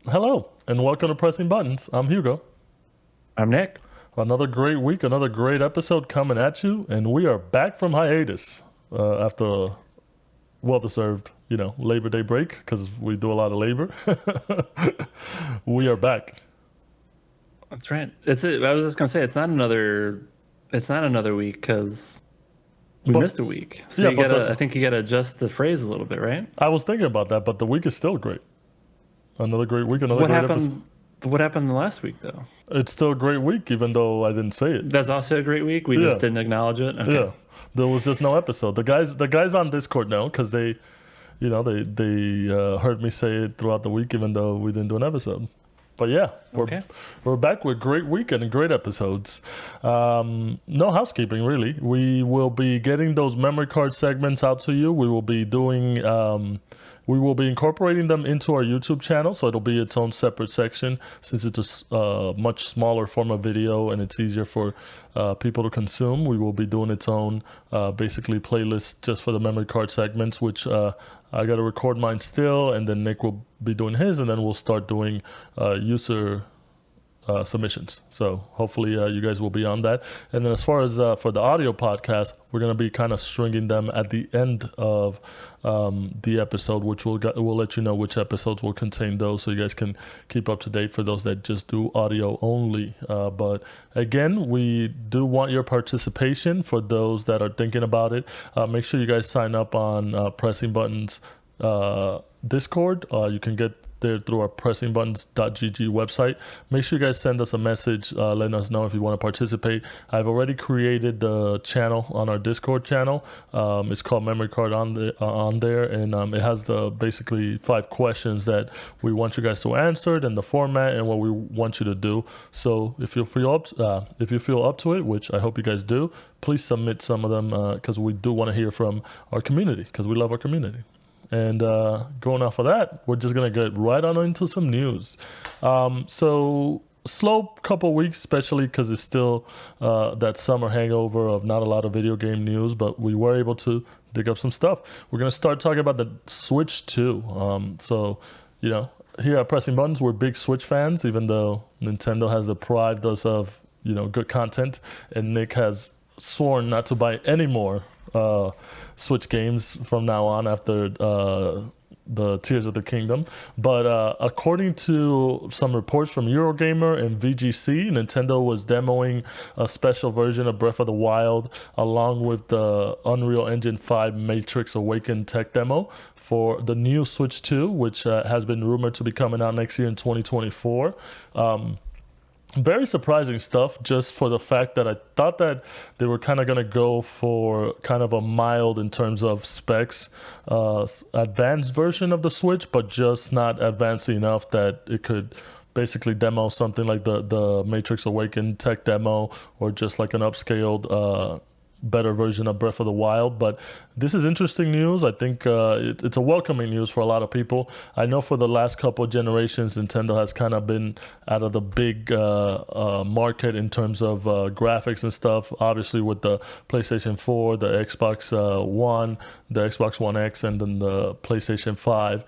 Hello, and welcome to Pressing Buttons. I'm Hugo. I'm Nick. Another great week, another great episode coming at you, and we are back from hiatus after a well-deserved, Labor Day break because we do a lot of labor. We are back. That's right. I was just gonna say it's not another week because we But missed a week. So yeah, you but gotta, I think you gotta adjust the phrase a little bit, right? I was thinking about that, but the week is still great. Another great week, another What great episode. happened? What happened the last week though? It's still a great week, even though I didn't say it. That's also a great week. We just Yeah, didn't acknowledge it. Okay. yeah. There was just no episode. The guys on Discord know because they heard me say it throughout the week, even though we didn't do an episode. But yeah, Okay. we're back with great weekend and great episodes. No housekeeping really. We will be getting those memory card segments out to you. We will be doing. We will be incorporating them into our YouTube channel, so it'll be its own separate section since it's a much smaller form of video and it's easier for people to consume. We will be doing its own basically playlist just for the memory card segments, which I got to record mine still, and then Nick will be doing his, and then we'll start doing user submissions. So hopefully you guys will be on that. And then as far as for the audio podcast, we're going to be kind of stringing them at the end of the episode, which we'll let you know which episodes will contain those, so you guys can keep up to date for those that just do audio only. But again, we do want your participation for those that are thinking about it. Make sure you guys sign up on Pressing Buttons Discord. You can get there through our pressingbuttons.gg website. Make sure you guys send us a message letting us know if you want to participate. I've already created the channel on our Discord channel. It's called Memory Card on there, and it has the basically 5 questions that we want you guys to answer, and the format and what we want you to do. So if you feel up to it, which I hope you guys do, please submit some of them because we do want to hear from our community because we love our community. And going off of that, we're just going to get right on into some news. So slow couple weeks, especially because it's still that summer hangover of not a lot of video game news, but we were able to dig up some stuff. We're going to start talking about the Switch 2. Here at Pressing Buttons, we're big Switch fans, even though Nintendo has deprived us of, good content, and Nick has sworn not to buy any more Switch games from now on after the Tears of the Kingdom. But according to some reports from Eurogamer and VGC, Nintendo was demoing a special version of Breath of the Wild along with the Unreal Engine 5 Matrix Awakened tech demo for the new Switch 2, which has been rumored to be coming out next year in 2024. Very surprising stuff, just for the fact that I thought that they were kind of going to go for kind of a mild in terms of specs advanced version of the Switch, but just not advanced enough that it could basically demo something like the Matrix Awakened tech demo, or just like an upscaled better version of Breath of the Wild. But this is interesting news. I think it's a welcoming news for a lot of people. I know for the last couple of generations, Nintendo has kind of been out of the big market in terms of graphics and stuff. Obviously with the PlayStation 4, the Xbox One, the Xbox One X, and then the PlayStation 5,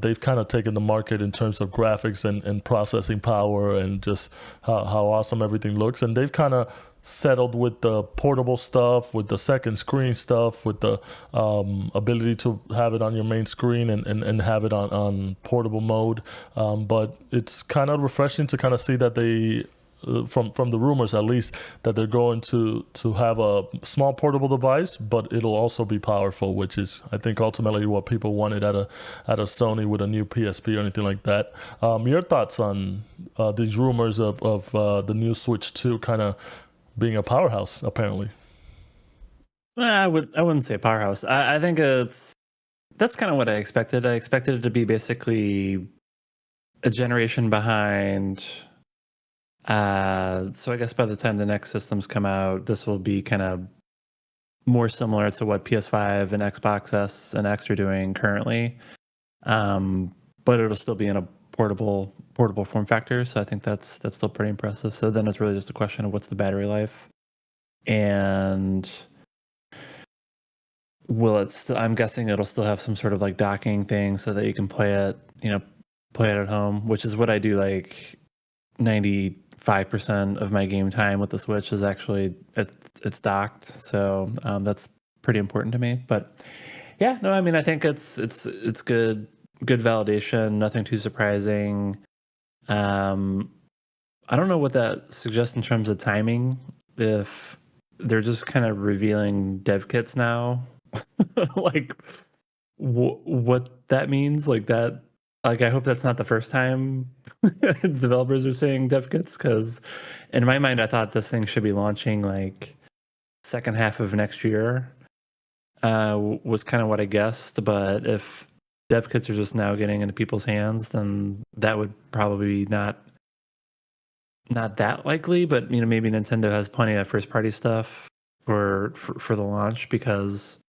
they've kind of taken the market in terms of graphics and processing power and just how awesome everything looks. And they've kind of settled with the portable stuff, with the second screen stuff, with the ability to have it on your main screen and have it on portable mode. But it's kind of refreshing to kind of see that they, from the rumors at least, that they're going to have a small portable device, but it'll also be powerful, which is, I think, ultimately what people wanted at a Sony with a new PSP or anything like that. Your thoughts on these rumors of the new Switch 2 kind of being a powerhouse, apparently? I wouldn't say powerhouse. I think that's kind of what I expected. I expected it to be basically a generation behind. So I guess by the time the next systems come out, this will be kind of more similar to what PS5 and Xbox S and X are doing currently. But it'll still be in a portable form factor. So I think that's still pretty impressive. So then it's really just a question of what's the battery life, and will it still, I'm guessing it'll still have some sort of like docking thing so that you can play it, play it at home, which is what I do. Like 95% of my game time with the Switch is actually it's docked, so that's pretty important to me. But yeah, no, I mean, I think it's good validation, nothing too surprising. Um, I don't know what that suggests in terms of timing. If they're just kind of revealing dev kits now, like what that means, like that. Like, I hope that's not the first time developers are saying dev kits, because in my mind, I thought this thing should be launching like second half of next year. Was kind of what I guessed, but if dev kits are just now getting into people's hands, then that would probably not that likely. But maybe Nintendo has plenty of first party stuff for the launch, because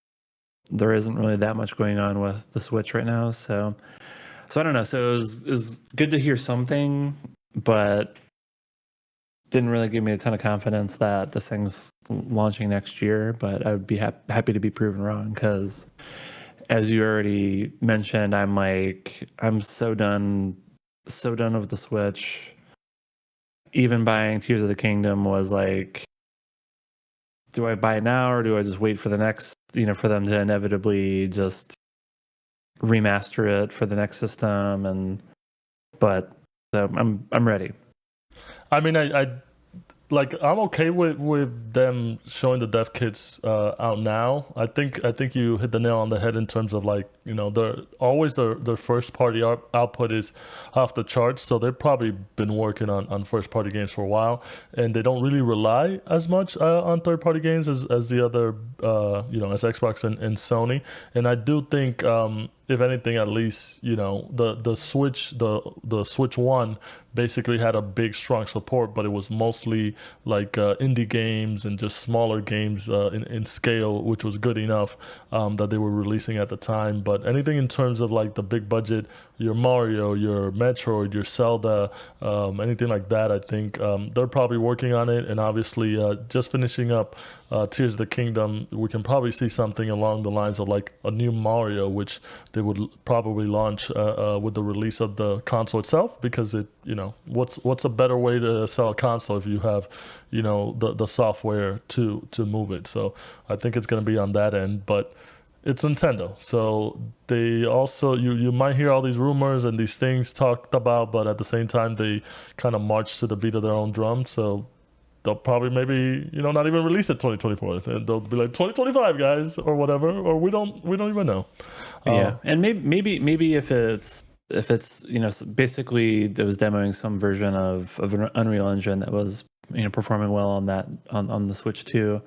there isn't really that much going on with the Switch right now. So I don't know. So it was good to hear something, but didn't really give me a ton of confidence that this thing's launching next year. But I would be happy to be proven wrong, because as you already mentioned, I'm so done with the Switch. Even buying Tears of the Kingdom was like, do I buy now, or do I just wait for the next, for them to inevitably just remaster it for the next system? But so I'm ready. I mean, I'm okay with them showing the dev kits out now. I think you hit the nail on the head in terms of, like, their first party output is off the charts. So they've probably been working on first party games for a while, and they don't really rely as much on third party games as the other as Xbox and Sony. And I do think, if anything, at least the Switch One basically had a big strong support, but it was mostly like indie games and just smaller games in scale, which was good enough that they were releasing at the time. But anything in terms of like the big budget, your Mario, your Metroid, your Zelda, anything like that, I think they're probably working on it. And obviously, just finishing up Tears of the Kingdom, we can probably see something along the lines of like a new Mario, which they would probably launch with the release of the console itself, because what's a better way to sell a console if you have the software to move it. So I think it's going to be on that end, but it's Nintendo, so they also, you might hear all these rumors and these things talked about, but at the same time they kind of march to the beat of their own drum. So they'll probably maybe not even release it 2024, and they'll be like 2025 guys, or whatever, or we don't even know. Yeah, and maybe if it's basically it was demoing some version of an Unreal Engine that was performing well on that on the Switch too.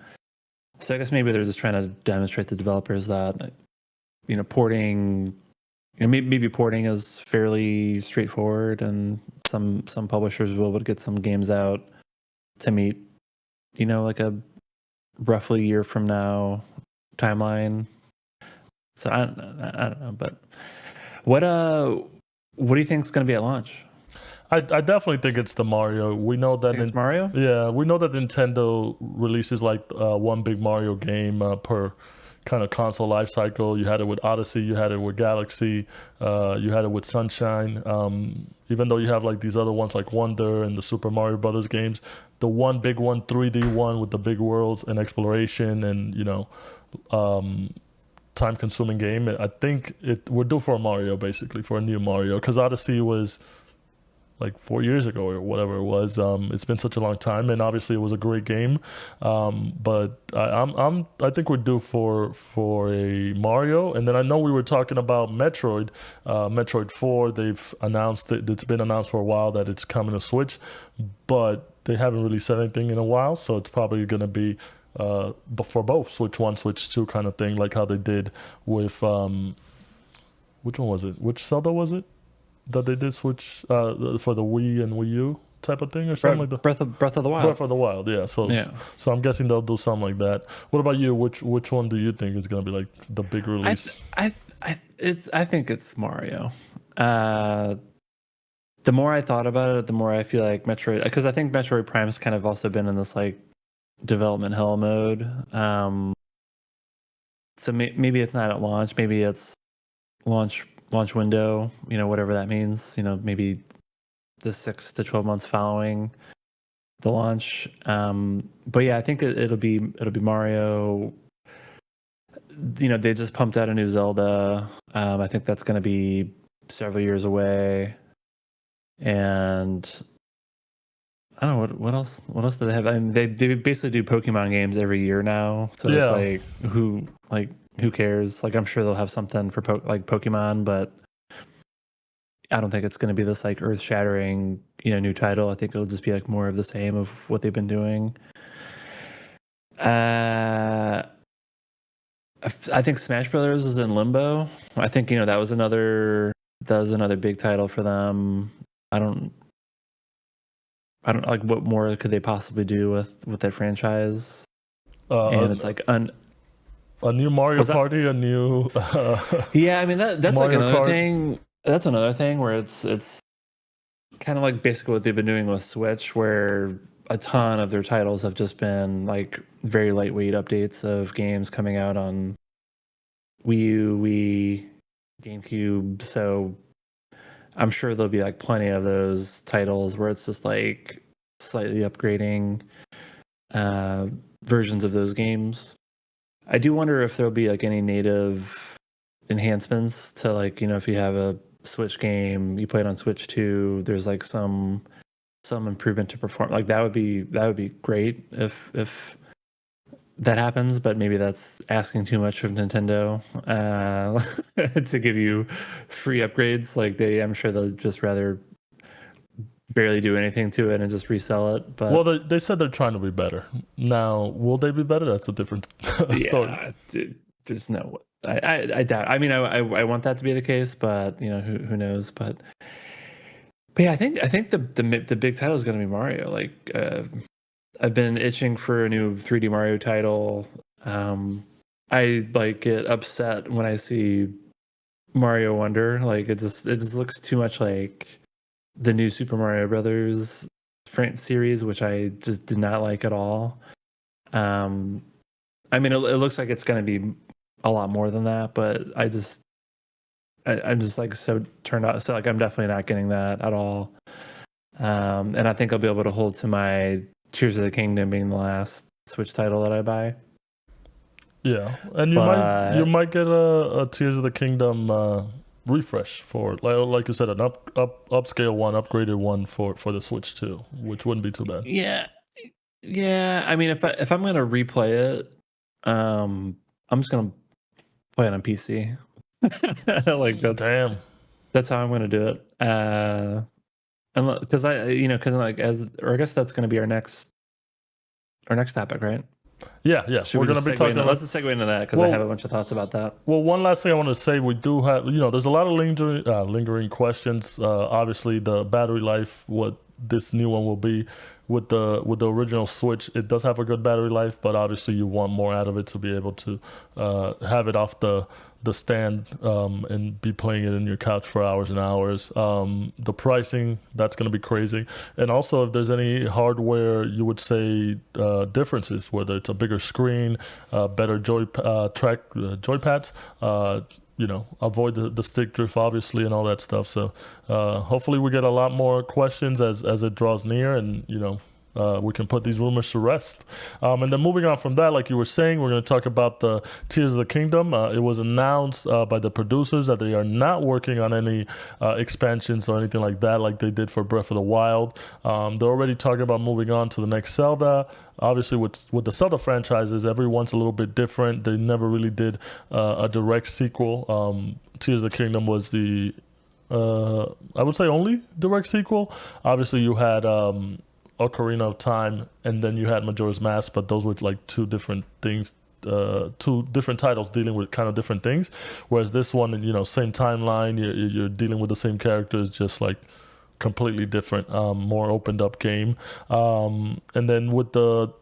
So I guess maybe they're just trying to demonstrate to developers that porting, maybe porting is fairly straightforward, and some publishers will be able to get some games out to meet like a roughly year from now timeline. So I don't know, but what do you think is going to be at launch? I definitely think it's the Mario. We know that It's Mario. Yeah, we know that Nintendo releases like one big Mario game per kind of console life cycle. You had it with Odyssey, you had it with Galaxy, you had it with Sunshine. Even though you have like these other ones like Wonder and the Super Mario Brothers games, the one big one, 3D one with the big worlds and exploration and time-consuming game. I think we're due for a Mario, basically, for a new Mario, because Odyssey was like 4 years ago or whatever it was. It's been such a long time, and obviously it was a great game. But I think we're due for a Mario. And then I know we were talking about Metroid 4. They've announced it's been announced for a while that it's coming to Switch, but they haven't really said anything in a while. So it's probably going to be for both Switch 1, Switch 2 kind of thing, like how they did with which one was it? Which Zelda was it that they did switch for the Wii and Wii U type of thing, or something like that? Breath of the Wild. Breath of the Wild, yeah. So I'm guessing they'll do something like that. What about you? Which one do you think is going to be like the big release? I think it's Mario. The more I thought about it, the more I feel like Metroid, because I think Metroid Prime's kind of also been in this like development hell mode. So maybe it's not at launch. Maybe it's launch launch window, whatever that means, maybe the 6 to 12 months following the launch. But yeah, I think it'll be Mario. They just pumped out a new Zelda. I think that's going to be several years away. And I don't know what else. What else do they have? I mean, they basically do Pokemon games every year now. So it's like who cares? Like I'm sure they'll have something for Pokemon, but I don't think it's going to be this like earth-shattering, new title. I think it'll just be like more of the same of what they've been doing. I think Smash Brothers is in limbo. I think that was another big title for them. I don't like what more could they possibly do with that franchise. And it's like a new Mario Party, a new yeah. I mean that's Mario like another Kart. thing. That's another thing where it's kind of like basically what they've been doing with Switch, where a ton of their titles have just been like very lightweight updates of games coming out on Wii U, Wii, GameCube. So I'm sure there'll be like plenty of those titles where it's just like slightly upgrading versions of those games. I do wonder if there'll be like any native enhancements to like, if you have a Switch game, you play it on Switch 2, there's like some improvement to perform. Like that would be great if that happens, but maybe that's asking too much of Nintendo to give you free upgrades. Like I'm sure they'll just rather barely do anything to it and just resell it. But well, they said they're trying to be better. Now, will they be better? That's a different story. Yeah, there's no. I doubt. I mean, I want that to be the case, but who knows? But yeah, I think the big title is going to be Mario. Like I've been itching for a new 3D Mario title. I like get upset when I see Mario Wonder. Like it just looks too much like the new Super Mario Brothers series, which I just did not like at all. I mean, it looks like it's going to be a lot more than that, but I'm just like so turned out. So like I'm definitely not getting that at all. And I think I'll be able to hold to my Tears of the Kingdom being the last Switch title that I buy. Yeah, and you might get a Tears of the Kingdom refresh for like you said, an upscale one, upgraded one for the Switch 2, which wouldn't be too bad. Yeah. I mean, if I'm gonna replay it, I'm just gonna play it on PC. Like that's how I'm gonna do it. Because I guess that's gonna be our next topic, right? Yeah. We're going to be talking about... Let's just segue into that because I have a bunch of thoughts about that. Well, one last thing I want to say, we do have, there's a lot of lingering questions. Obviously, the battery life, what this new one will be with the original Switch, it does have a good battery life, but obviously you want more out of it to be able to have it off the stand and be playing it in your couch for hours and hours. The pricing, that's going to be crazy. And also, if there's any hardware you would say differences, whether it's a bigger screen, better joypads, avoid the stick drift, obviously, and all that stuff. So hopefully we get a lot more questions as it draws near, and we can put these rumors to rest. And then moving on from that, like you were saying, we're going to talk about the Tears of the Kingdom. It was announced by the producers that they are not working on any expansions or anything like that, like they did for Breath of the Wild. They're already talking about moving on to the next Zelda. Obviously, with the Zelda franchises, everyone's a little bit different. They never really did a direct sequel. Tears of the Kingdom was the, I would say, only direct sequel. Obviously, you had Ocarina of Time, and then you had Majora's Mask, but those were like two different things, two different titles dealing with kind of different things. Whereas this one, same timeline, you're dealing with the same characters, just like completely different, more opened up game. And then with the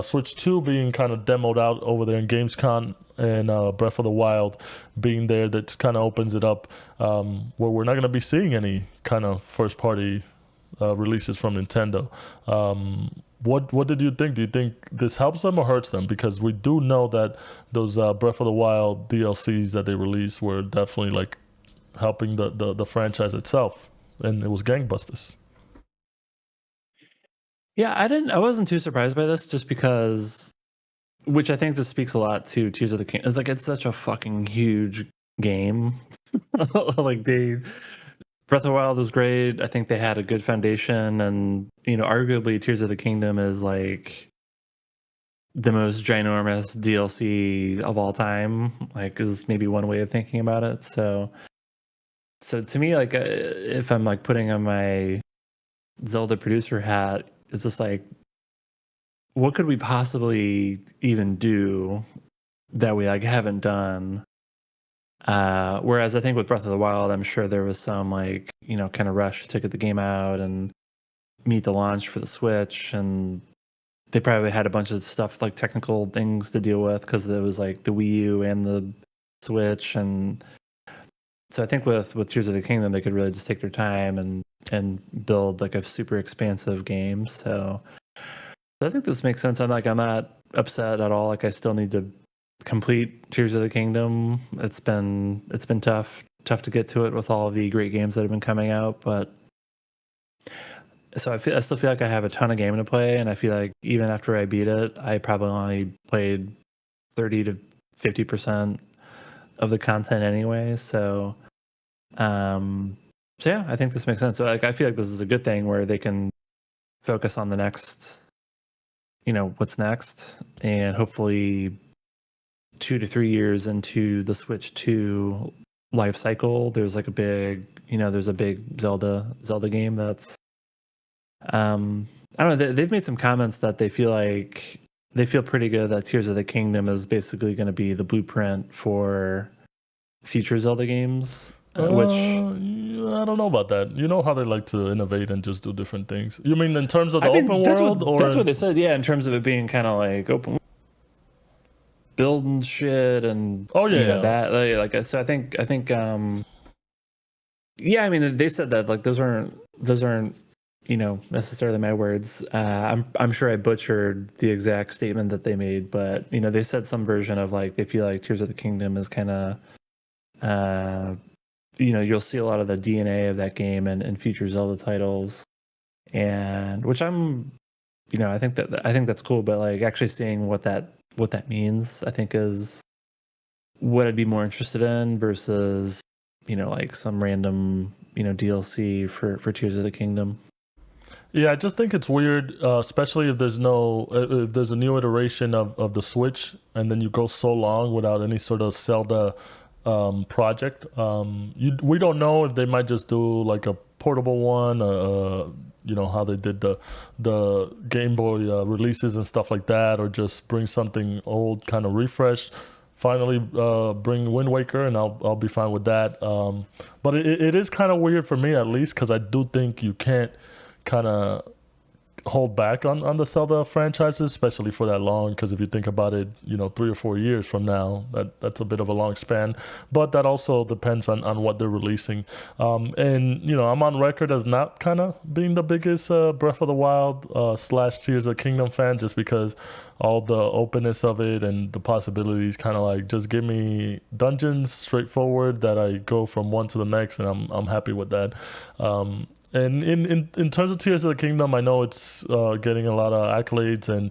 Switch 2 being kind of demoed out over there in Gamescom, and Breath of the Wild being there, that kind of opens it up where we're not going to be seeing any kind of first party releases from Nintendo. What did you think? Do you think this helps them or hurts them? Because we do know that those Breath of the Wild DLCs that they released were definitely like helping the franchise itself, and it was gangbusters. Yeah, I wasn't too surprised by this just because, which I think just speaks a lot to Tears of the Kingdom. It's like it's such a fucking huge game. Like Breath of the Wild was great. I think they had a good foundation, and arguably Tears of the Kingdom is like the most ginormous DLC of all time. Like, is maybe one way of thinking about it. So to me, like, if I'm like putting on my Zelda producer hat, it's just like, what could we possibly even do that we like haven't done? Whereas I think with Breath of the Wild, I'm sure there was some like kind of rush to get the game out and meet the launch for the Switch, and they probably had a bunch of stuff like technical things to deal with because it was like the Wii U and the Switch, and so I think with Tears of the Kingdom, they could really just take their time and build like a super expansive game. So I think this makes sense. I'm not upset at all. Like I still need to complete Tears of the Kingdom. It's been tough to get to it with all of the great games that have been coming out, but so I still feel like I have a ton of game to play, and I feel like even after I beat it, I probably only played 30 to 50% of the content anyway. Um so yeah, I think this makes sense. So like I feel like this is a good thing where they can focus on the next, what's next, and hopefully 2 to 3 years into the Switch 2 life cycle, there's like a big, there's a big Zelda game that's I don't know, they've made some comments that they feel pretty good that Tears of the Kingdom is basically going to be the blueprint for future Zelda games, which I don't know about that. You know how they like to innovate and just do different things. You mean in terms of the I mean open world, or that's what they said, yeah, in terms of it being kind of like open building shit and oh yeah, yeah. that like so I think yeah, I mean they said that like those aren't necessarily my words. I'm sure I butchered the exact statement that they made, but they said some version of like they feel like Tears of the Kingdom is kind of you'll see a lot of the DNA of that game and future Zelda titles, and which I think that's cool, but like actually seeing what that means, I think is what I'd be more interested in versus like some random DLC for Tears of the Kingdom. Yeah, I just think it's weird, especially if there's a new iteration of the Switch, and then you go so long without any sort of Zelda project. We don't know if they might just do like a portable one, how they did the Game Boy releases and stuff like that, or just bring something old, kind of refreshed. Finally, bring Wind Waker, and I'll be fine with that. But it is kind of weird for me, at least, because I do think you can't kind of hold back on the Zelda franchises, especially for that long. Because if you think about it, 3 or 4 years from now, that's a bit of a long span. But that also depends on what they're releasing. And I'm on record as not kind of being the biggest Breath of the Wild / Tears of the Kingdom fan, just because all the openness of it and the possibilities, kind of like just give me dungeons straightforward that I go from one to the next, and I'm happy with that. And in terms of Tears of the Kingdom, I know it's getting a lot of accolades and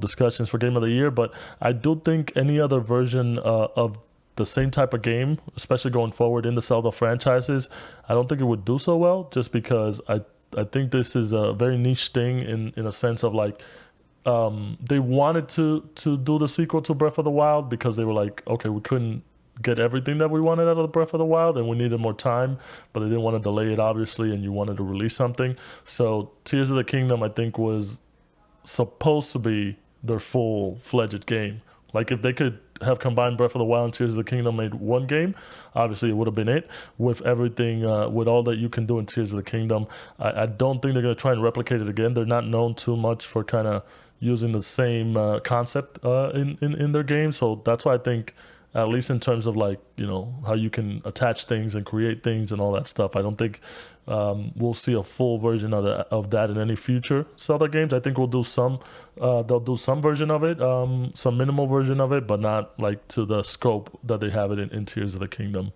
discussions for Game of the Year, but I do think any other version of the same type of game, especially going forward in the Zelda franchises, I don't think it would do so well, just because I think this is a very niche thing in a sense of like they wanted to do the sequel to Breath of the Wild because they were like, okay, we couldn't get everything that we wanted out of the Breath of the Wild, and we needed more time, but they didn't want to delay it, obviously, and you wanted to release something. So Tears of the Kingdom, I think, was supposed to be their full-fledged game. Like, if they could have combined Breath of the Wild and Tears of the Kingdom, made one game, obviously it would have been it. With everything, with all that you can do in Tears of the Kingdom, I don't think they're going to try and replicate it again. They're not known too much for kind of using the same concept in their game, so that's why I think at least in terms of like how you can attach things and create things and all that stuff. I don't think we'll see a full version of that in any future Zelda games. I think we'll do some. They'll do some version of it, some minimal version of it, but not like to the scope that they have it in Tears of the Kingdom.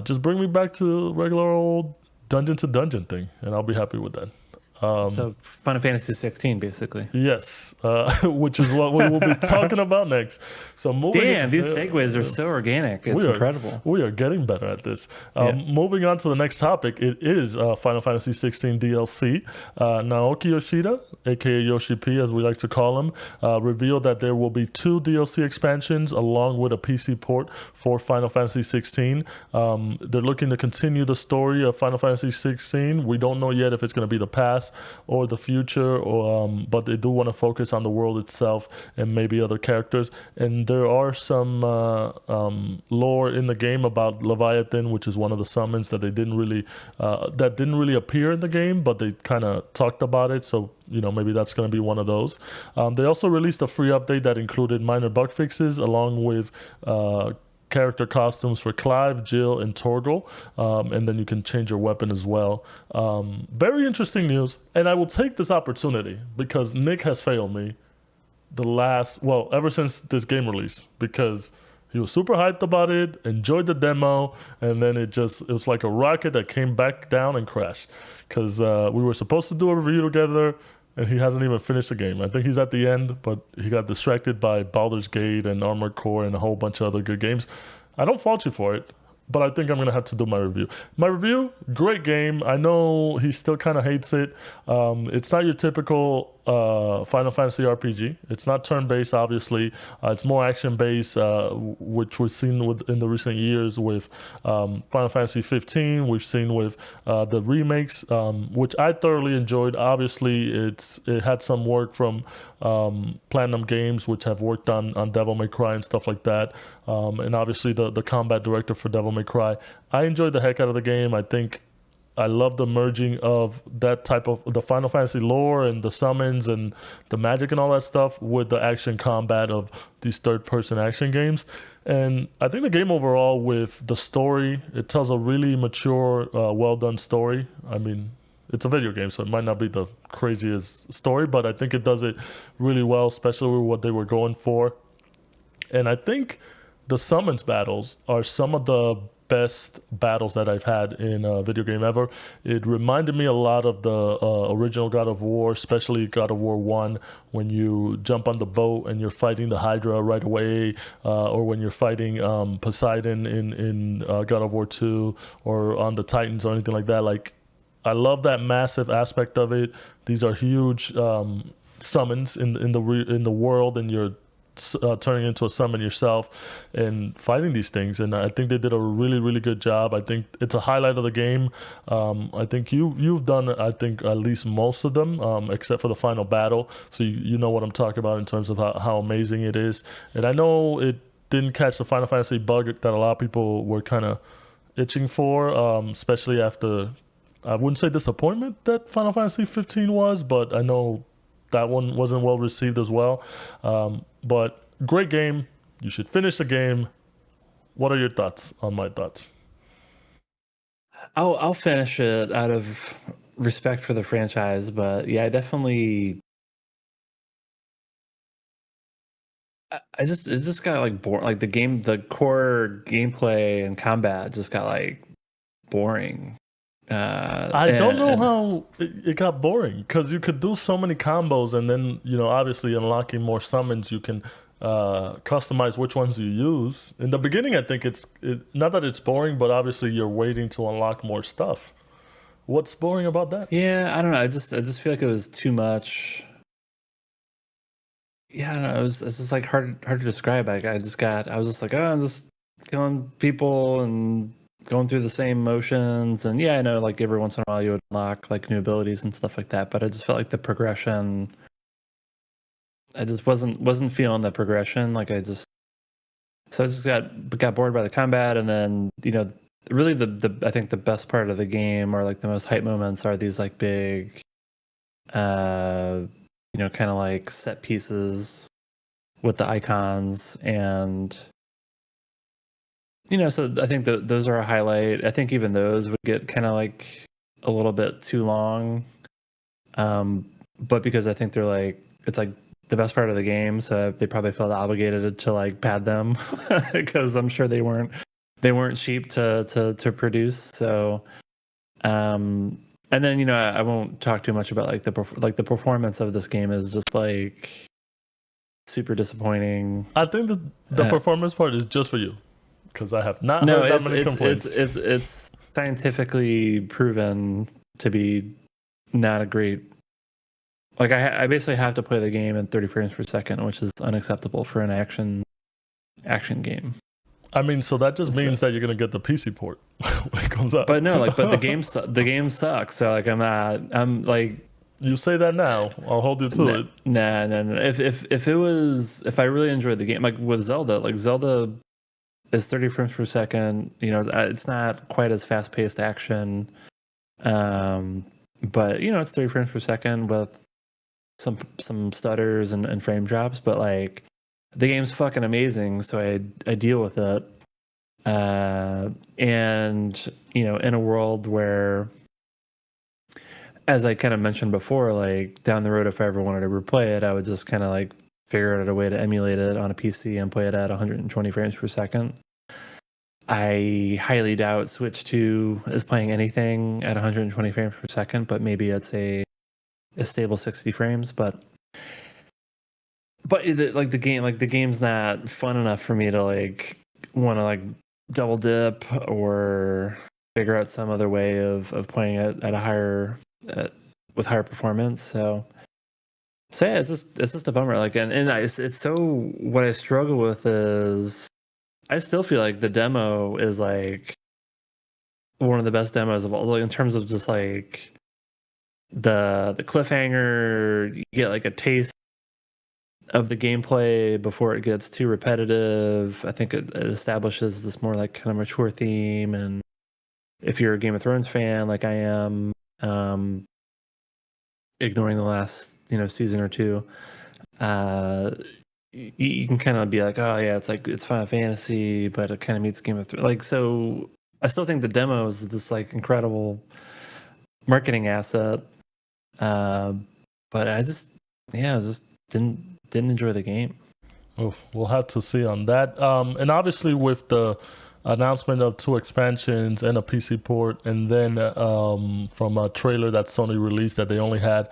Just bring me back to regular old dungeon to dungeon thing, and I'll be happy with that. So Final Fantasy 16, basically. Yes, which is what we will be talking about next. So Damn, these segues are so organic. It's incredible. We are getting better at this. Yeah. Moving on to the next topic, it is Final Fantasy 16 DLC. Naoki Yoshida, aka Yoshi P, as we like to call him, revealed that there will be 2 DLC expansions along with a PC port for Final Fantasy 16. They're looking to continue the story of Final Fantasy 16. We don't know yet if it's going to be the past or the future, but they do want to focus on the world itself and maybe other characters. And there are some lore in the game about Leviathan, which is one of the summons that they didn't really appear in the game, but they kind of talked about it. So maybe that's going to be one of those. They also released a free update that included minor bug fixes along with character costumes for Clive, Jill, and Torgal, and then you can change your weapon as well. Very interesting news, and I will take this opportunity because Nick has failed me ever since this game release, because he was super hyped about it, enjoyed the demo, and then it was like a rocket that came back down and crashed, because we were supposed to do a review together, and he hasn't even finished the game. I think he's at the end, but he got distracted by Baldur's Gate and Armored Core and a whole bunch of other good games. I don't fault you for it, but I think I'm going to have to do my review. My review, great game. I know he still kind of hates it. It's not your typical Final Fantasy RPG. It's not turn-based, obviously. It's more action-based, which we've seen in the recent years with Final Fantasy 15. We've seen with the remakes, which I thoroughly enjoyed. Obviously, it had some work from Platinum Games, which have worked on Devil May Cry and stuff like that. And obviously, the combat director for Devil May Cry. I enjoyed the heck out of the game. I think I love the merging of that type of the Final Fantasy lore and the summons and the magic and all that stuff with the action combat of these third-person action games. And I think the game overall, with the story, it tells a really mature, well-done story. I mean, it's a video game, so it might not be the craziest story, but I think it does it really well, especially with what they were going for. And I think the summons battles are some of the best battles that I've had in a video game ever. It reminded me a lot of the original God of War, especially God of War 1, when you jump on the boat and you're fighting the Hydra right away, or when you're fighting Poseidon in God of War 2, or on the Titans or anything like that. Like, I love that massive aspect of it. These are huge summons in the world, and you're turning into a summon yourself and fighting these things. And I think they did a really, really good job. I think it's a highlight of the game. I think you've done, I think, at least most of them, except for the final battle. So you know what I'm talking about in terms of how amazing it is. And I know it didn't catch the Final Fantasy bug that a lot of people were kind of itching for, especially after, I wouldn't say disappointment that Final Fantasy 15 was, but I know that one wasn't well received as well. But great game. You should finish the game. What are your thoughts on my thoughts? I'll finish it out of respect for the franchise, but yeah, I definitely. It just got like boring. Like the core gameplay and combat just got like boring. I don't know how it got boring, because you could do so many combos, and then obviously unlocking more summons, you can customize which ones you use. In the beginning, I think it's not that it's boring, but obviously you're waiting to unlock more stuff. What's boring about that? Yeah, I don't know. I just feel like it was too much. Yeah, I don't know. It's just like hard to describe. I was just like, oh, I'm just killing people and going through the same motions. And yeah, I know, like every once in a while you would unlock like new abilities and stuff like that, but I just felt like the progression, I just wasn't feeling the progression. So I just got bored by the combat. And then really the I think the best part of the game, or like the most hype moments, are these like big kind of like set pieces with the icons. And So I think those are a highlight. I think even those would get kind of like a little bit too long. But because I think they're like, it's like the best part of the game, so they probably felt obligated to like pad them because I'm sure they weren't cheap to produce. So, and then I won't talk too much about like the performance of this game is just like super disappointing. I think the performance part is just for you, because I have not No, heard that many complaints. it's scientifically proven to be not a great. Like I basically have to play the game in 30 frames per second, which is unacceptable for an action game. I mean, so that just means that you're gonna get the PC port when it comes out. But no, like, but the game sucks. So like, I'm like. You say that now, I'll hold you to it. Nah. If I really enjoyed the game, like with Zelda, like Zelda is 30 frames per second. It's not quite as fast paced action, but it's 30 frames per second with some stutters and frame drops. But like, the game's fucking amazing, so I deal with it. And in a world where, as I kind of mentioned before, like down the road, if I ever wanted to replay it, I would just kind of like figure out a way to emulate it on a PC and play it at 120 frames per second. I highly doubt Switch 2 is playing anything at 120 frames per second, but maybe it's a stable 60 frames. But the game's not fun enough for me to like want to like double dip or figure out some other way of playing it at a higher with higher performance. So yeah, it's just a bummer. Like, and it's so, what I struggle with is I still feel like the demo is like one of the best demos of all, like in terms of just like the cliffhanger. You get like a taste of the gameplay before it gets too repetitive. I think it establishes this more like kind of mature theme, and if you're a Game of Thrones fan like I am, ignoring the last season or two, you can kind of be like, oh yeah, it's like it's Final Fantasy, but it kind of meets Game of Thrones. Like, so I still think the demo is this like incredible marketing asset, but I just didn't enjoy the game. Oof, we'll have to see on that. And obviously with the announcement of 2 expansions and a PC port, and then from a trailer that Sony released that they only had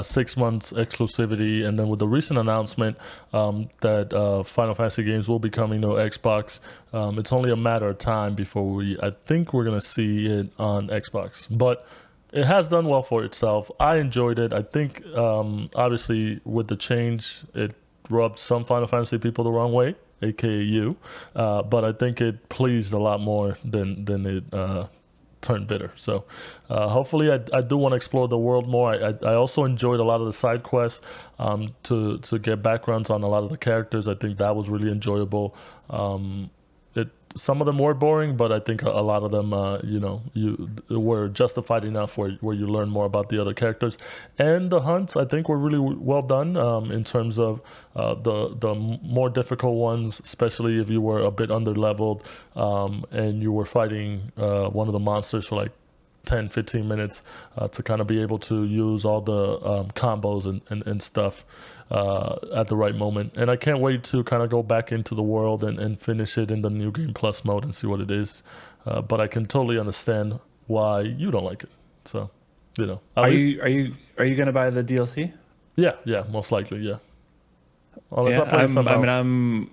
6 months exclusivity, and then with the recent announcement that Final Fantasy games will be coming to Xbox, it's only a matter of time before I think we're going to see it on Xbox. But it has done well for itself. I enjoyed it. I think obviously with the change, it rubbed some Final Fantasy people the wrong way, aka you, but I think it pleased a lot more than it turned bitter. So hopefully I do want to explore the world more. I also enjoyed a lot of the side quests, to get backgrounds on a lot of the characters. I think that was really enjoyable. Some of them were boring, but I think a lot of them, you were justified enough where you learn more about the other characters. And the hunts, I think, were really well done in terms of the more difficult ones, especially if you were a bit under-leveled and you were fighting one of the monsters for like 10-15 minutes to kind of be able to use all the combos and stuff at the right moment. And I can't wait to kind of go back into the world and finish it in the New Game Plus mode and see what it is. But I can totally understand why you don't like it. So, are you going to buy the DLC? Yeah, most likely, yeah. Unless I play something else. I mean,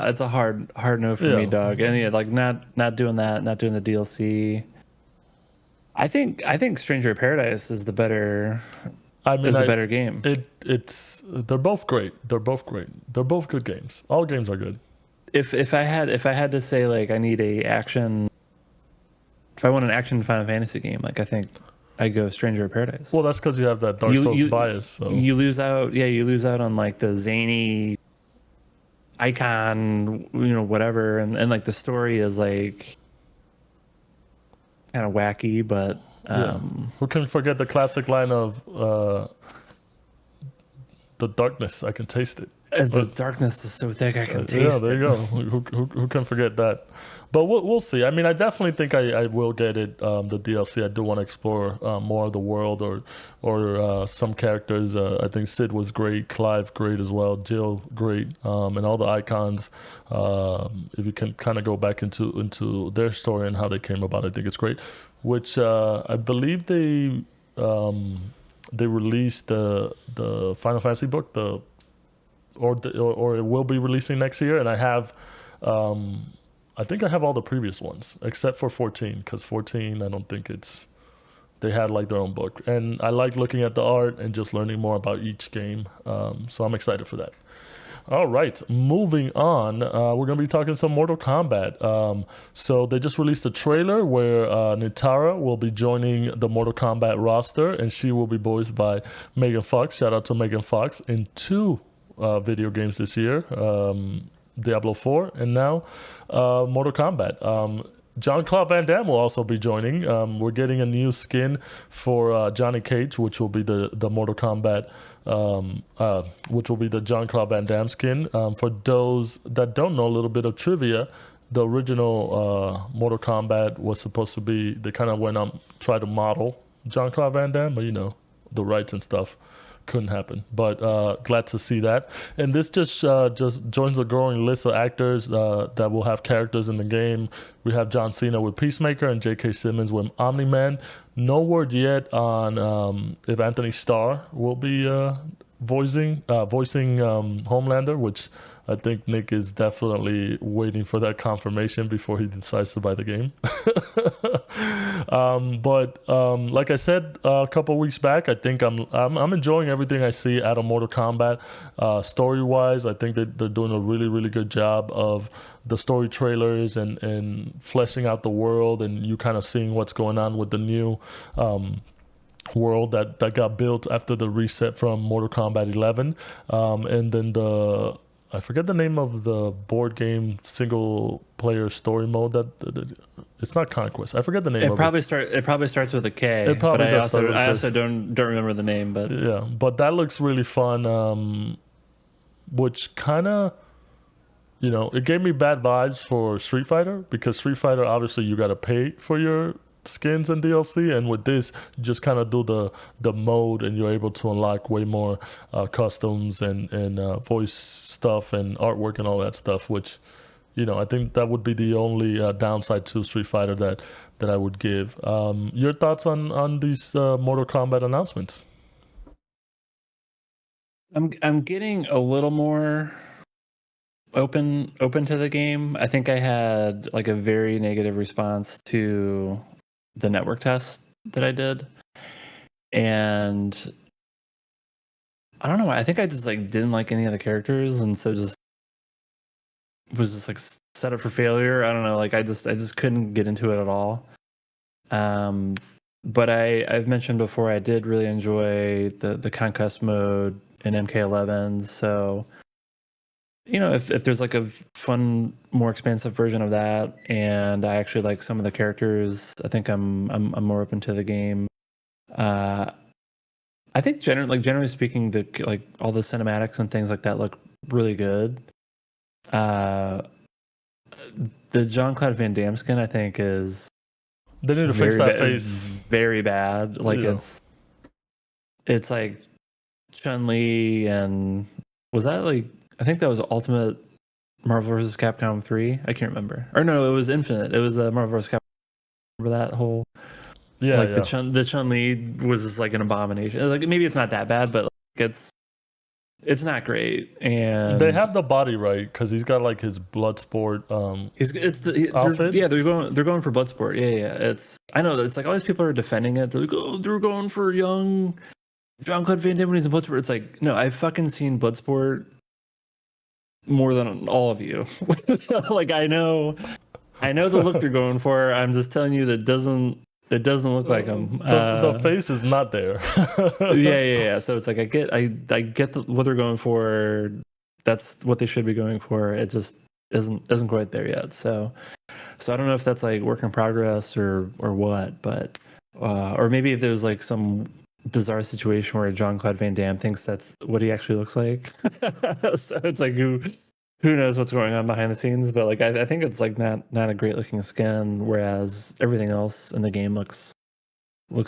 it's a hard no for me, dog. And yeah, like not doing that, not doing the DLC. I think Stranger of Paradise is the better. The better game. They're both great. They're both good games. All games are good. If I had to say, like, I need if I want an action Final Fantasy game, like, I think I go Stranger of Paradise. Well, that's because you have that Dark Souls bias. So. You lose out on like the zany icon, whatever, and like the story is like kind of wacky, but who can forget the classic line of the darkness, I can taste it. The darkness is so thick I can taste Yeah, there it. you go. Who can forget that? But we'll see. I mean, I definitely think I will get it. The DLC. I do want to explore more of the world or some characters. I think Sid was great, Clive great as well, Jill great, and all the icons. If you can kind of go back into their story and how they came about, I think it's great. Which I believe they released the Final Fantasy book, or it will be releasing next year, and I think I have all the previous ones except for 14, because 14 I don't think they had like their own book, and I like looking at the art and just learning more about each game, so I'm excited for that. All right, moving on. We're going to be talking some Mortal Kombat. So they just released a trailer where Nitara will be joining the Mortal Kombat roster, and she will be voiced by Megan Fox. Shout out to Megan Fox in two video games this year, Diablo 4, and now Mortal Kombat. Jean-Claude Van Damme will also be joining. We're getting a new skin for Johnny Cage, which will be the Mortal Kombat, which will be the Jean-Claude Van Damme skin. For those that don't know a little bit of trivia, the original Mortal Kombat was supposed to be, they kind of went on, try to model Jean-Claude Van Damme, but the rights and stuff couldn't happen. But glad to see that. And this just joins a growing list of actors that will have characters in the game. We have John Cena with Peacemaker and J.K. Simmons with Omni-Man. No word yet on if Anthony Starr will be voicing Homelander, which I think Nick is definitely waiting for that confirmation before he decides to buy the game. But like I said a couple weeks back, I think I'm enjoying everything I see out of Mortal Kombat. Story wise, I think that they're doing a really, really good job of the story trailers and fleshing out the world, and you kind of seeing what's going on with the new world that got built after the reset from Mortal Kombat 11, and then I forget the name of the board game single player story mode it's not Conquest. I forget the name. It probably starts with a K. It probably but does I also don't remember the name. But yeah, but that looks really fun. Which kind of, it gave me bad vibes for Street Fighter, because Street Fighter, obviously you got to pay for your skins and DLC, and with this you just kind of do the mode, and you're able to unlock way more customs and voice stuff and artwork and all that stuff, which I think that would be the only downside to Street Fighter that I would give. Your thoughts on these Mortal Kombat announcements? I'm getting a little more open to the game. I think I had like a very negative response to the network test that I did, and I don't know, I think I just like didn't like any of the characters, and so just was just like set up for failure. I don't know, like I just couldn't get into it at all. But I've mentioned before, I did really enjoy the conquest mode in MK11, so if there's like a fun, more expansive version of that, and I actually like some of the characters, I think I'm more open to the game. I think generally speaking, like all the cinematics and things like that look really good. The Jean-Claude Van Damme skin, I think, is They need to fix that face. Very bad. Like it's like Chun-Li, and was that like, I think that was Ultimate Marvel vs. Capcom 3. I can't remember. Or no, it was Infinite. It was Marvel vs. Capcom. Remember that whole? Yeah, like the Chun-Li was just like an abomination. Like maybe it's not that bad, but like it's not great. And they have the body right, because he's got like his Bloodsport outfit. They're going for Bloodsport. Yeah. I know that it's like all these people are defending it. They're like, oh, they're going for young Jean-Claude Van Damme when he's in Bloodsport. It's like, no, I've fucking seen Bloodsport more than all of you. Like I know the look they're going for. I'm just telling you that it doesn't look like him. The face is not there. Yeah. So it's like I get what they're going for. That's what they should be going for. It just isn't quite there yet. So I don't know if that's like work in progress or what, but or maybe if there's like some bizarre situation where Jean-Claude Van Damme thinks that's what he actually looks like. So it's like who knows what's going on behind the scenes, but like I think it's like not a great looking skin, whereas everything else in the game looks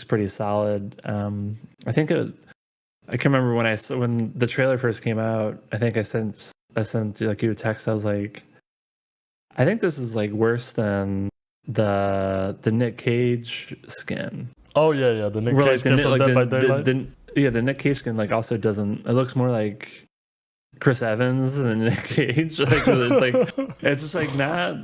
pretty solid. I think I can remember when the trailer first came out. I think I sent like you a text. I was like, I think this is like worse than the Nick Cage skin. Oh yeah, the Nick Where Cage like skin from Dead by Daylight. The Nick Cage skin like also doesn't. It looks more like Chris Evans than Nick Cage. Like it's just like not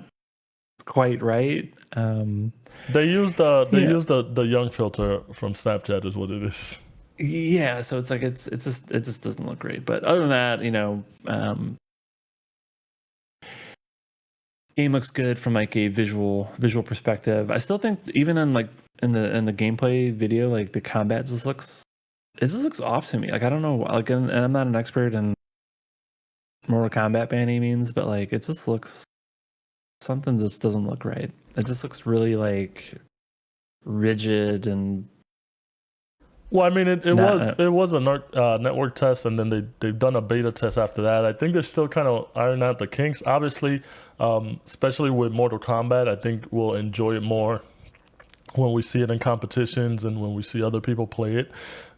quite right. They use the young filter from Snapchat is what it is. Yeah, so it's like it just doesn't look great. But other than that, game looks good from like a visual perspective. I still think even in like in the gameplay video, like the combat just looks off to me. Like I don't know, like and I'm not an expert in Mortal Kombat by any means, but like it just looks, something just doesn't look right. It just looks really like rigid and. Well, I mean, it was a network test, and then they've done a beta test after that. I think they're still kind of ironing out the kinks. Obviously, especially with Mortal Kombat, I think we'll enjoy it more when we see it in competitions and when we see other people play it.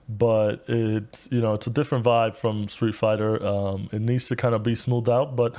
But it's it's a different vibe from Street Fighter. It needs to kind of be smoothed out, but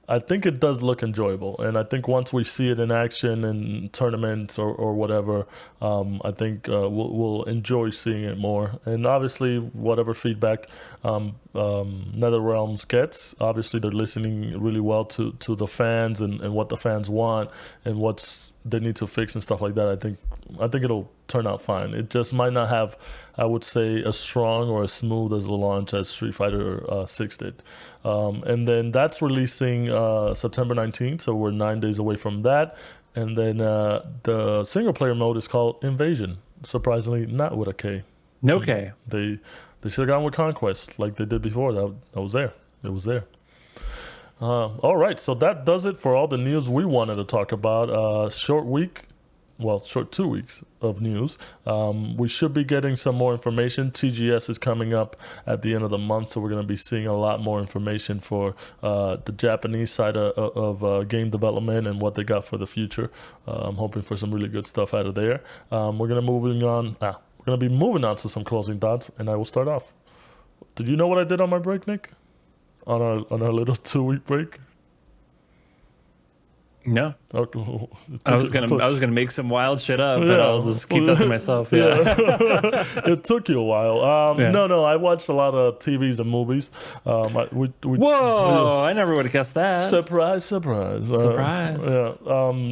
I think it does look enjoyable, and I think once we see it in action in tournaments or whatever, I think we'll enjoy seeing it more. And obviously, whatever feedback NetherRealms gets, obviously they're listening really well to the fans and what the fans want and what's they need to fix and stuff like that. I think it'll turn out fine. It just might not have, I would say, as strong or as smooth as a launch as Street Fighter 6 did. And then that's releasing September 19th, so we're 9 days away from that. And then the single player mode is called Invasion. Surprisingly, not with a K. No K. They should have gone with Conquest like they did before. That was there. It was there. All right, so that does it for all the news we wanted to talk about. Short 2 weeks of news. We should be getting some more information. TGS is coming up at the end of the month, so we're going to be seeing a lot more information for the Japanese side of game development and what they got for the future. I'm hoping for some really good stuff out of there. We're going to be moving on to some closing thoughts, and I will start off. Did you know what I did on my break, Nick? On our little 2-week break? No. Okay. I was gonna make some wild shit up, but I'll just keep that to myself. Yeah. It took you a while. No, I watched a lot of TVs and movies. Whoa! I never would have guessed that. Surprise! Surprise!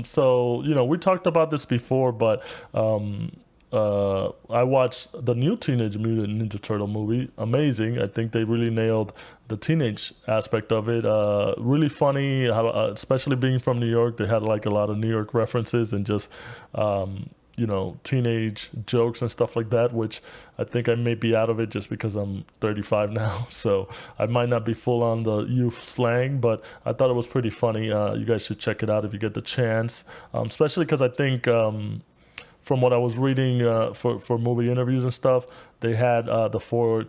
So we talked about this before, but I watched the new Teenage Mutant Ninja Turtle movie. Amazing. I think they really nailed the teenage aspect of it. Really funny, especially being from New York. They had like a lot of New York references and just, teenage jokes and stuff like that, which I think I may be out of it just because I'm 35 now. So I might not be full on the youth slang, but I thought it was pretty funny. You guys should check it out if you get the chance, especially because I think... from what I was reading for movie interviews and stuff, they had the 4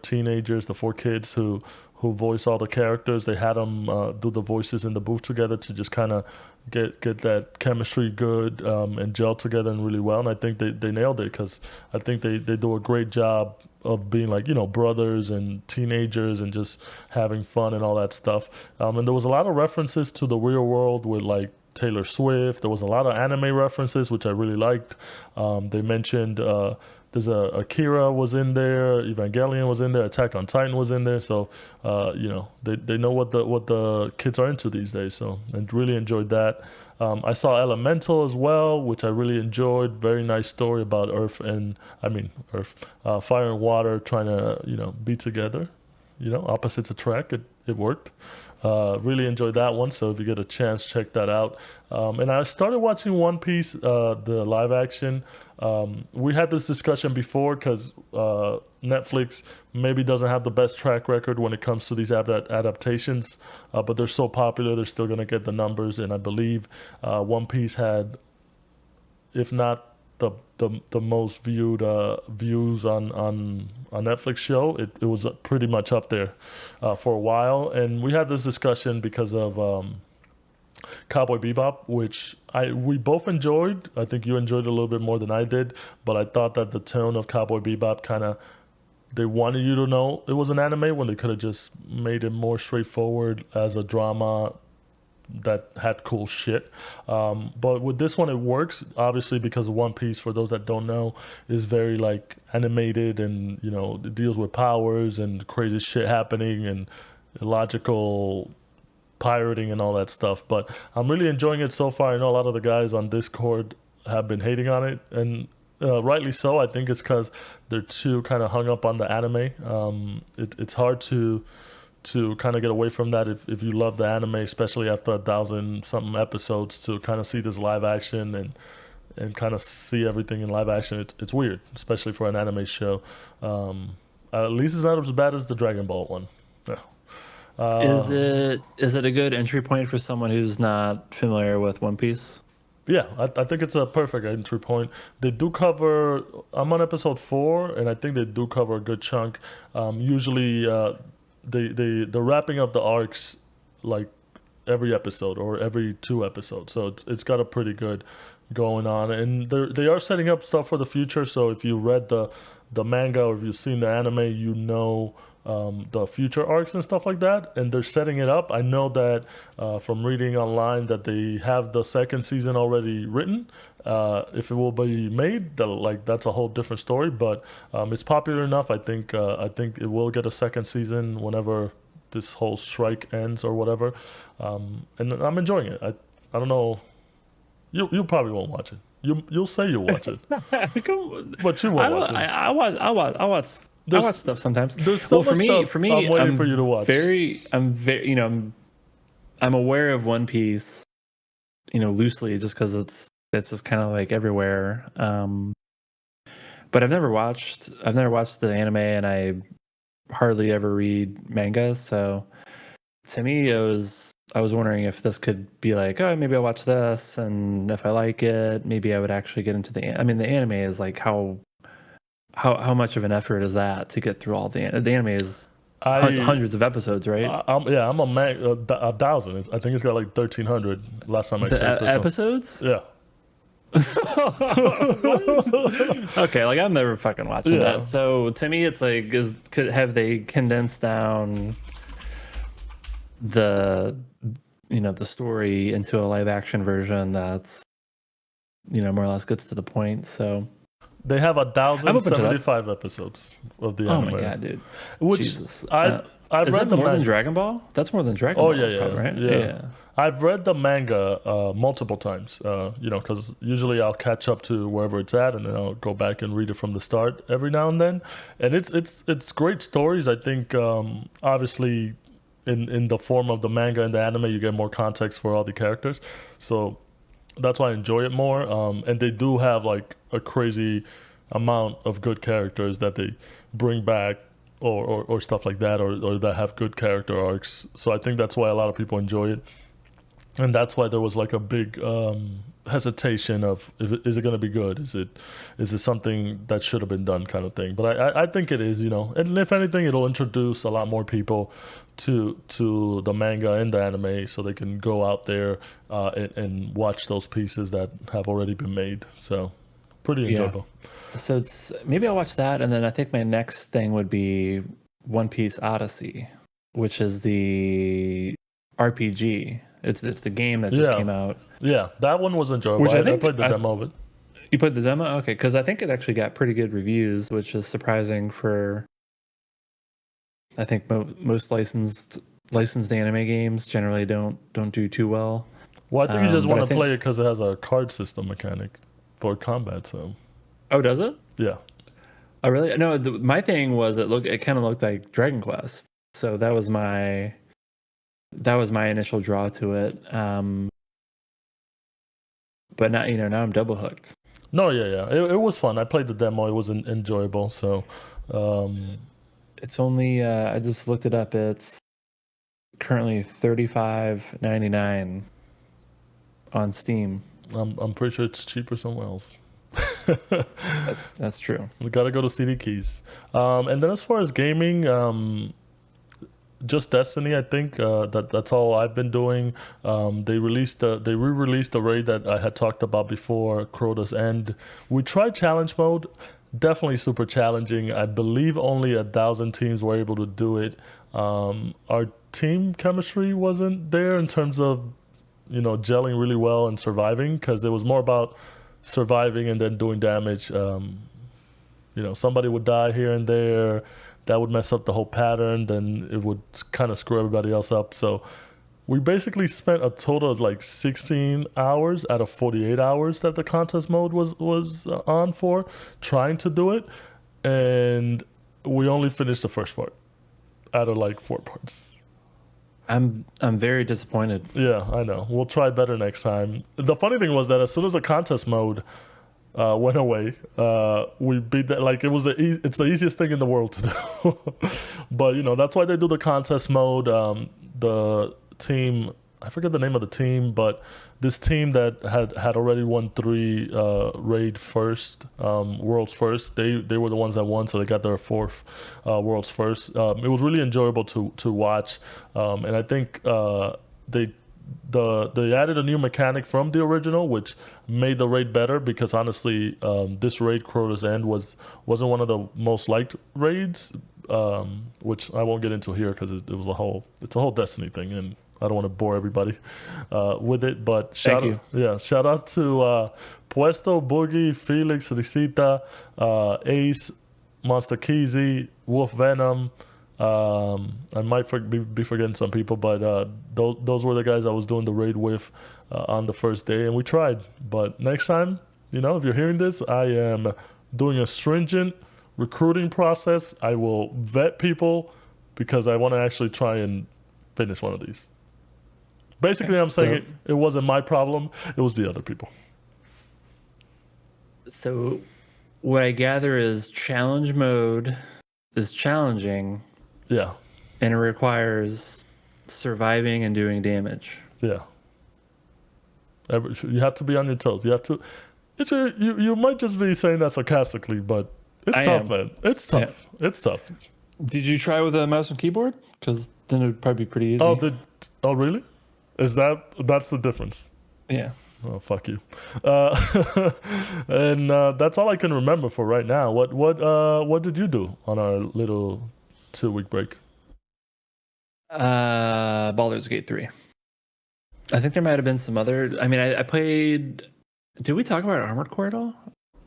kids who voice all the characters. They had them do the voices in the booth together to just kind of get that chemistry good and gel together and really well. And I think they nailed it because I think they do a great job of being like, brothers and teenagers and just having fun and all that stuff. And there was a lot of references to the real world with like Taylor Swift. There was a lot of anime references, which I really liked. They mentioned there's Akira was in there, Evangelion was in there, Attack on Titan was in there. So they know what the kids are into these days. So I really enjoyed that. I saw Elemental as well, which I really enjoyed. Very nice story about fire and water trying to be together. Opposites attract. It worked. Really enjoyed that one, so if you get a chance, check that out. And I started watching One Piece, the live action. We had this discussion before because Netflix maybe doesn't have the best track record when it comes to these adaptations, but they're so popular, they're still going to get the numbers. And I believe One Piece had, if not the most viewed views on a Netflix show, it was pretty much up there for a while. And we had this discussion because of Cowboy Bebop, which we both enjoyed. I think you enjoyed it a little bit more than I did, but I thought that the tone of Cowboy Bebop kind of, they wanted you to know it was an anime when they could have just made it more straightforward as a drama that had cool shit. But with this one, it works obviously because of One Piece. For those that don't know, is very like animated, and it deals with powers and crazy shit happening and illogical pirating and all that stuff. But I'm really enjoying it so far. I know a lot of the guys on Discord have been hating on it, and rightly so. I think it's because they're too kind of hung up on the anime. It's hard to kind of get away from that if you love the anime, especially after 1,000 something episodes, to kind of see this live action and kind of see everything in live action. It's weird, especially for an anime show. At least it's not as bad as the Dragon Ball one. Yeah. Is it a good entry point for someone who's not familiar with One Piece? Yeah, I think it's a perfect entry point. They do cover. I'm on episode 4, and I think they do cover a good chunk. Usually, they're wrapping up the arcs like every episode or every 2 episodes, so it's got a pretty good going on, and they are setting up stuff for the future. So if you read the manga or if you've seen the anime, the future arcs and stuff like that, and they're setting it up. I know that from reading online that they have the second season already written. If it will be made, that's a whole different story. But it's popular enough. I think it will get a second season whenever this whole strike ends or whatever. And I'm enjoying it. I don't know. You probably won't watch it. You'll say you'll watch it, but you won't watch it. I watch stuff sometimes. There's so much stuff for me, I'm waiting for you to watch. I'm very, I'm aware of One Piece, loosely, just because it's just kind of like everywhere. But I've never watched the anime, and I hardly ever read manga. So to me, I was wondering if this could be like, oh, maybe I'll watch this, and if I like it, maybe I would actually get into the anime is like how much of an effort is that to get through all the anime is hundreds of episodes, right? I'm a 1,000. I think it's got like 1,300 last time I checked. Episodes? Yeah. Okay, like I'm never fucking watching that. So to me, it's like, have they condensed down the story into a live action version that's more or less gets to the point? So they have 1,075 episodes of the anime. Oh my god, dude! Which Jesus. I've is read that more than Dragon Ball? That's more than Dragon Ball. Oh yeah, probably, right? Yeah. I've read the manga multiple times. Because usually I'll catch up to wherever it's at, and then I'll go back and read it from the start every now and then. And it's great stories. I think obviously in the form of the manga and the anime, you get more context for all the characters. So that's why I enjoy it more. And they do have like a crazy amount of good characters that they bring back or stuff like that, or that have good character arcs. So I think that's why a lot of people enjoy it. And that's why there was like a big hesitation of, is it going to be good? Is it something that should have been done, kind of thing? But I think it is, and if anything, it'll introduce a lot more people to the manga and the anime, so they can go out there and watch those pieces that have already been made. So pretty enjoyable. Yeah. So maybe I'll watch that, and then I think my next thing would be One Piece Odyssey, which is the RPG. It's the game that just came out. Yeah, that one was enjoyable. I played the demo of it. You played the demo? Okay, because I think it actually got pretty good reviews, which is surprising for, I think most licensed anime games generally don't do too well. Well, I think you just want to play it because it has a card system mechanic for combat. So. Oh, does it? Yeah. Oh, really? No, my thing was it kind of looked like Dragon Quest, so that was my initial draw to it. But now now I'm double hooked. No, yeah. It was fun. I played the demo. It was enjoyable. So it's only I just looked it up. It's currently $35.99 on Steam. I'm pretty sure it's cheaper somewhere else. That's true. We gotta go to CD keys. And then as far as gaming, just Destiny. I think that's all I've been doing. They re-released the raid that I had talked about before, Crota's End. We tried challenge mode. Definitely super challenging. I believe only 1,000 teams were able to do it. Our team chemistry wasn't there in terms of gelling really well and surviving, because it was more about surviving and then doing damage. Somebody would die here and there. That would mess up the whole pattern. Then it would kind of screw everybody else up. So we basically spent a total of like 16 hours out of 48 hours that the contest mode was on for, trying to do it, and we only finished the first part out of like 4 parts. I'm very disappointed. Yeah, I know. We'll try better next time. The funny thing was that as soon as the contest mode went away, we beat that. Like, it's the easiest thing in the world to do. But that's why they do the contest mode. The team, I forget the name of the team, but this team that had already won 3 raid first, world's first, they were the ones that won, so they got their 4th world's first. It was really enjoyable to watch, and I think they added a new mechanic from the original, which made the raid better, because honestly, this raid, Crota's End, wasn't one of the most liked raids, which I won't get into here because it's a whole Destiny thing, and I don't want to bore everybody with it. But shout out to Puesto, Boogie, Felix, Risita, Ace, Monster Keezy, Wolf Venom. I might be forgetting some people, but those were the guys I was doing the raid with on the first day, and we tried. But next time, if you're hearing this, I am doing a stringent recruiting process. I will vet people because I want to actually try and finish one of these. Basically, I'm saying it wasn't my problem. It was the other people. So what I gather is challenge mode is challenging. Yeah. And it requires surviving and doing damage. Yeah. You have to be on your toes. You have to. You might just be saying that sarcastically, but it's tough, man. It's tough. Yeah. It's tough. Did you try with a mouse and keyboard? Because then it would probably be pretty easy. Oh, really? That's the difference? Yeah. Oh, fuck you. And that's all I can remember for right now. What did you do on our little 2-week break? Baldur's Gate 3. I think there might have been some other. I mean, I played. Did we talk about Armored Core at all?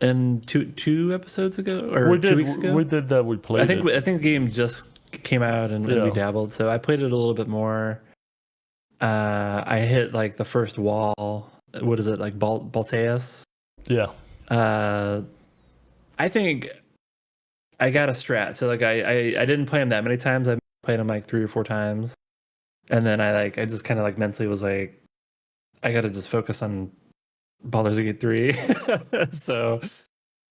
In two episodes ago, or we did, 2 weeks ago? We did that. We played. I think the game just came out and we dabbled. So I played it a little bit more. I hit like the first wall. What is it, like Balteus? Yeah. I think I got a strat. So like I didn't play him that many times. I played him like 3 or 4 times, and then I just kind of like mentally was like, I got to just focus on Baldur's Gate 3. So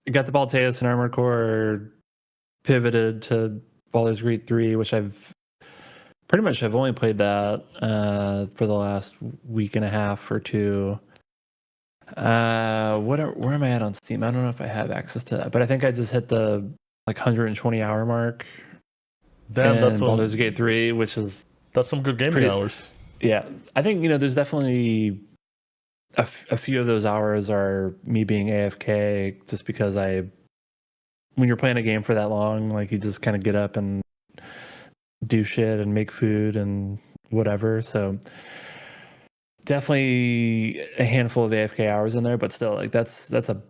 I got the Balteus and Armored Core, pivoted to Baldur's Gate 3, which I've only played that for the last week and a half or 2. Where am I at on Steam? I don't know if I have access to that, but I think I just hit the like 120 hour mark. Damn, that's Baldur's Gate 3, which is some good gaming hours. Yeah, I think there's definitely a few of those hours are me being AFK, just because when you're playing a game for that long, like you just kind of get up and do shit and make food and whatever. So definitely a handful of AFK hours in there, but still, like it's a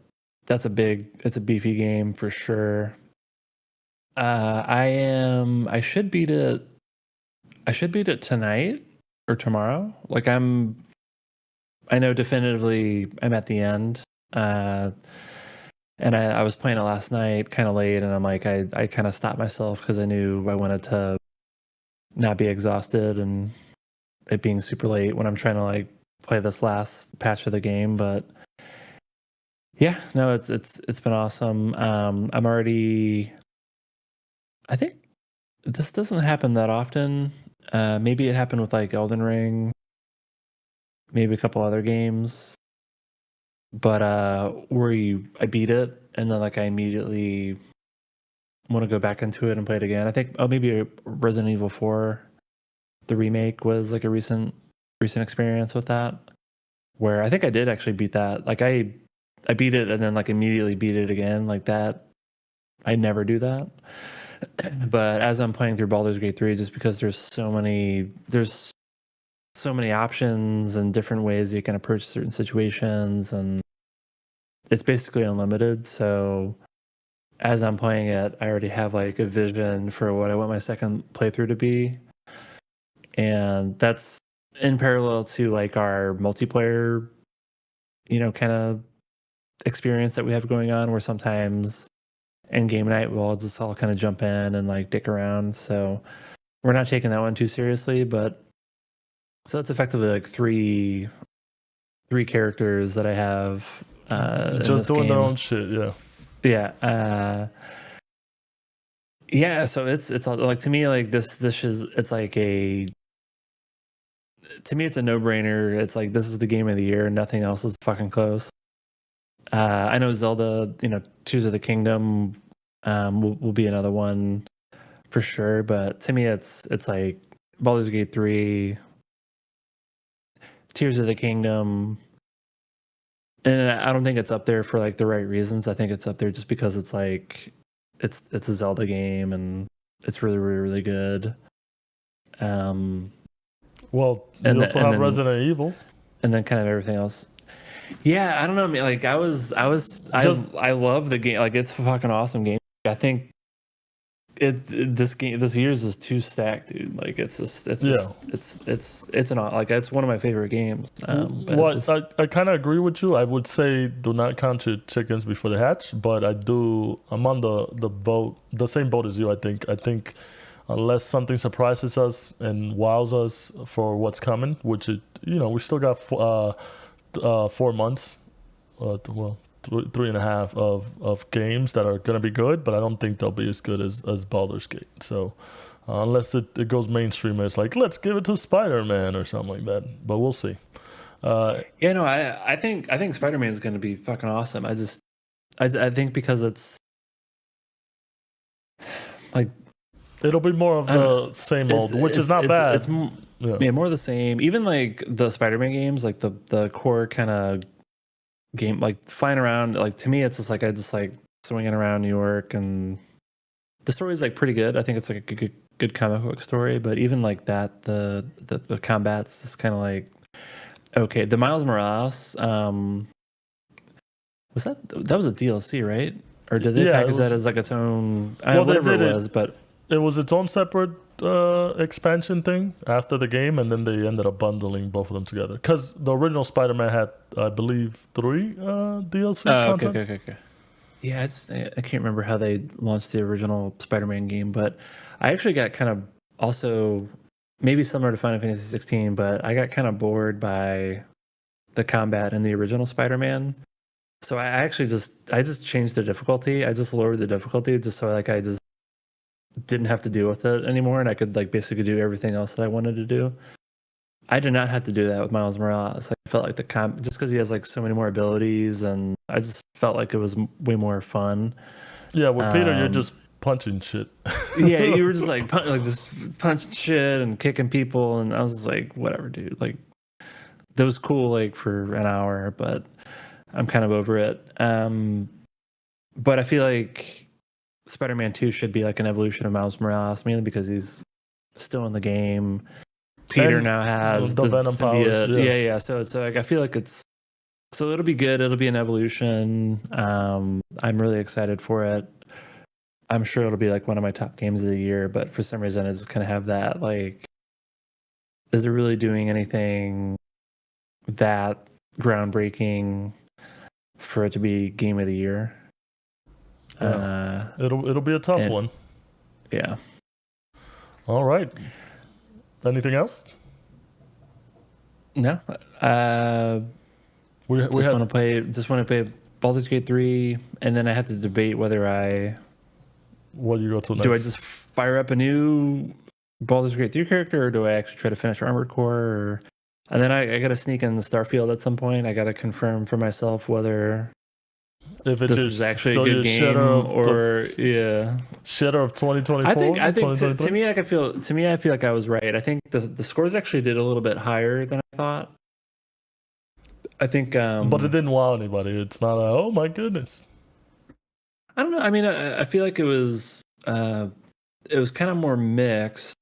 beefy game for sure. I should beat it tonight or tomorrow. Like I know definitively I'm at the end. And I was playing it last night kind of late, and I'm like, I kind of stopped myself because I knew I wanted to not be exhausted and it being super late when I'm trying to like play this last patch of the game. But yeah, no, it's been awesome. I'm already, I think this doesn't happen that often. Maybe it happened with like Elden Ring, maybe a couple other games, but I beat it, and then like I immediately want to go back into it and play it again. I think maybe Resident Evil 4, the remake, was like a recent experience with that, where I think I did actually beat that. Like I beat it and then like immediately beat it again like that. I never do that. But as I'm playing through Baldur's Gate 3, just because there's so many options and different ways you can approach certain situations, and it's basically unlimited. So as I'm playing it, I already have like a vision for what I want my second playthrough to be. And that's in parallel to like our multiplayer, kind of experience that we have going on, where sometimes in game night we'll just all kind of jump in and like dick around. So we're not taking that one too seriously, but so it's effectively like three characters that I have Just doing their own shit, yeah. Yeah, so it's like, to me, like this is, it's like to me it's a no-brainer. It's like this is the game of the year, nothing else is fucking close. I know Zelda, Tears of the Kingdom will be another one for sure, but to me it's like Baldur's Gate 3, Tears of the Kingdom, and I don't think it's up there for like the right reasons. I think it's up there just because it's like it's a Zelda game and it's really, really, really good. Well, you also have Resident Evil, and then kind of everything else. Yeah, I don't know. I mean, like I love the game. Like it's a fucking awesome game. I think this year's is too stacked, dude. Like it's one of my favorite games. I kind of agree with you. I would say do not count your chickens before they hatch, but I'm on the same boat as you. I think unless something surprises us and wows us for what's coming, which we still got 4 months, 3.5 of games that are going to be good, but I don't think they'll be as good as Baldur's Gate. So unless it goes mainstream, it's like, let's give it to Spider-Man or something like that, but we'll see. I think Spider-Man is going to be fucking awesome. I think because it's like, it'll be more of the same old, which is not bad. It's more of the same. Even like the Spider-Man games, like the core kind of game, like flying around. Like to me, it's just like I just like swinging around New York, and the story is like pretty good. I think it's like a good comic book story. But even like that, the combat's just kind of like okay. The Miles Morales, was that was a DLC, right? Or did they package that as like its own? Whatever it was, but it was its own separate expansion thing after the game, and then they ended up bundling both of them together because the original Spider-Man had, I believe, 3 DLC content. Okay. Yeah, I can't remember how they launched the original Spider-Man game, but I actually got kind of also maybe similar to Final Fantasy 16, but I got kind of bored by the combat in the original Spider-Man. So I actually just changed the difficulty. I just lowered the difficulty just so like I just didn't have to deal with it anymore, and I could like basically do everything else that I wanted to do. I did not have to do that with Miles Morales. I felt like just because he has like so many more abilities, and I just felt like it was way more fun. Yeah, with Peter, you're just punching shit. Yeah, you were just like just punching shit and kicking people, and I was just like, whatever, dude. Like that was cool, like for an hour, but I'm kind of over it. But I feel like Spider-Man 2 should be like an evolution of Miles Morales, mainly because he's still in the game. Peter now has the Venom powers. Yeah. So it's like I feel like it'll be good. It'll be an evolution. I'm really excited for it. I'm sure it'll be like one of my top games of the year, but for some reason it's kind of have that like, is it really doing anything that groundbreaking for it to be game of the year? Yeah. It'll be a tough one. Yeah. All right. Anything else? No. We just want to play Baldur's Gate 3, and then I have to debate whether what do you go to next? Do I just fire up a new Baldur's Gate 3 character, or do I actually try to finish Armored Core? Or And then I got to sneak in Starfield at some point. I got to confirm for myself whether If it's this is actually a still good your game or yeah. shitter of 2024, I think to 2023? me, I feel like I was right. I think the scores actually did a little bit higher than I thought. I think, But it didn't wow anybody. It's not a, oh my goodness. I don't know. I mean, I feel like it was kind of more mixed.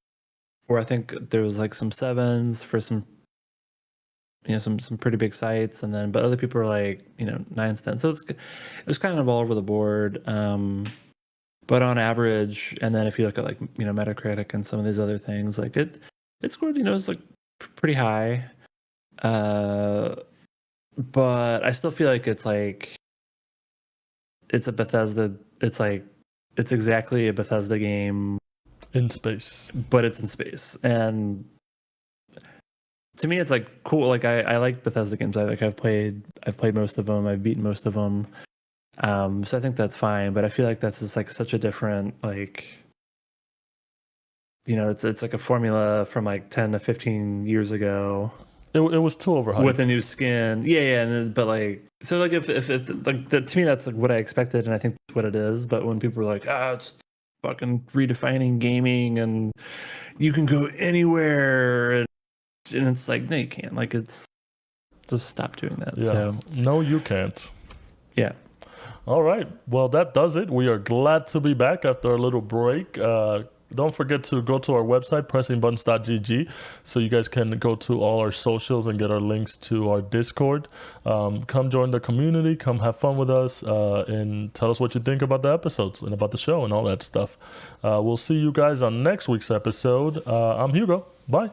Where I think there was like some sevens for some, some pretty big sites, and then but other people are like nines, 10. So it was kind of all over the board. But on average, and then if you look at like Metacritic and some of these other things, like it scored it's like pretty high. But I still feel like it's like it's a Bethesda. It's like it's exactly a Bethesda game In space. but it's in space. And to me, it's like cool. Like I like Bethesda games. I've played most of them. I've beaten most of them. So I think that's fine. But I feel like that's just like such a different like. It's like a formula from like 10 to 15 years ago. It was too overhyped. With a new skin, yeah. But like, so like if like that, to me, that's like what I expected, and I think that's what it is. But when people are like, it's fucking redefining gaming, and you can go anywhere, and it's like, no, you can't. Like, it's just stop doing that. Yeah. So No, you can't. yeah. All right. Well, that does it. We are glad to be back after a little break. Don't forget to go to our website, pressingbuttons.gg, so you guys can go to all our socials and get our links to our Discord. Come join the community. Come have fun with us and tell us what you think about the episodes and about the show and all that stuff. We'll see you guys on next week's episode. I'm Hugo. Bye.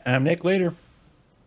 I'm Nick. Later.